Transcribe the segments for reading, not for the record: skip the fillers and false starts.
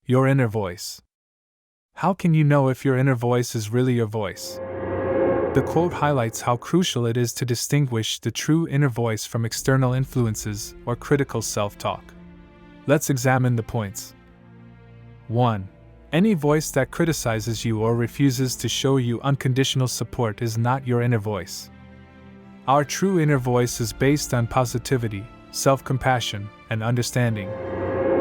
Your inner voice. How can you know if your inner voice is really your voice? The quote highlights how crucial it is to distinguish the true inner voice from external influences or critical self-talk. Let's examine the points. 1. Any voice that criticizes you or refuses to show you unconditional support is not your inner voice. Our true inner voice is based on positivity, self-compassion, and understanding.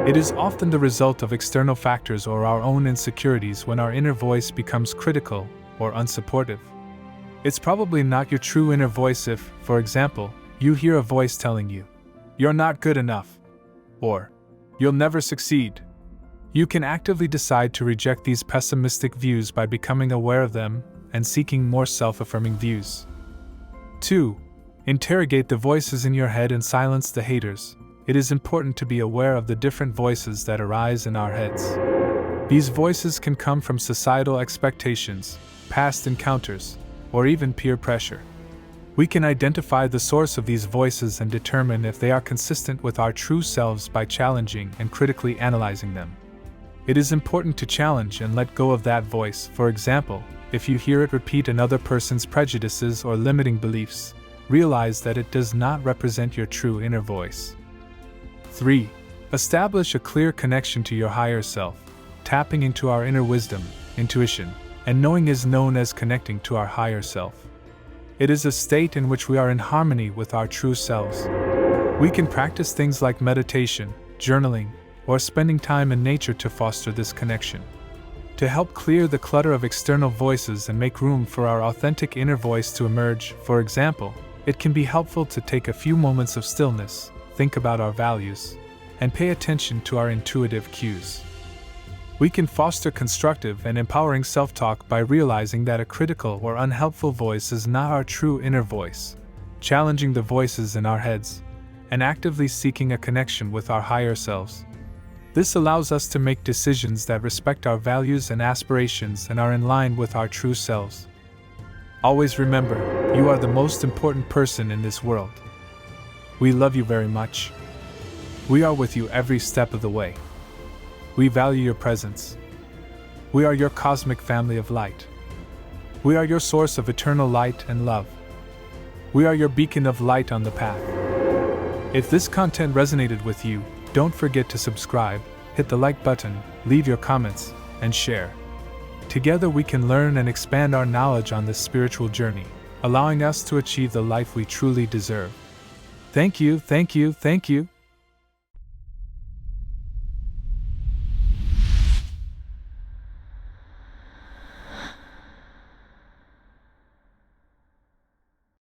It is often the result of external factors or our own insecurities when our inner voice becomes critical or unsupportive. It's probably not your true inner voice if, for example, you hear a voice telling you, "You're not good enough," or "You'll never succeed." You can actively decide to reject these pessimistic views by becoming aware of them and seeking more self-affirming views. 2. Interrogate the voices in your head and silence the haters. It is important to be aware of the different voices that arise in our heads. These voices can come from societal expectations, past encounters, or even peer pressure. We can identify the source of these voices and determine if they are consistent with our true selves by challenging and critically analyzing them. It is important to challenge and let go of that voice. For example, if you hear it repeat another person's prejudices or limiting beliefs, realize that it does not represent your true inner voice. 3. Establish a clear connection to your higher self. Tapping into our inner wisdom, intuition, and knowing is known as connecting to our higher self. It is a state in which we are in harmony with our true selves. We can practice things like meditation, journaling, or spending time in nature to foster this connection. To help clear the clutter of external voices and make room for our authentic inner voice to emerge, for example, it can be helpful to take a few moments of stillness, think about our values, and pay attention to our intuitive cues. We can foster constructive and empowering self-talk by realizing that a critical or unhelpful voice is not our true inner voice, challenging the voices in our heads, and actively seeking a connection with our higher selves. This allows us to make decisions that respect our values and aspirations and are in line with our true selves. Always remember, you are the most important person in this world. We love you very much. We are with you every step of the way. We value your presence. We are your cosmic family of light. We are your source of eternal light and love. We are your beacon of light on the path. If this content resonated with you, don't forget to subscribe, hit the like button, leave your comments, and share. Together we can learn and expand our knowledge on this spiritual journey, allowing us to achieve the life we truly deserve. Thank you, thank you, thank you.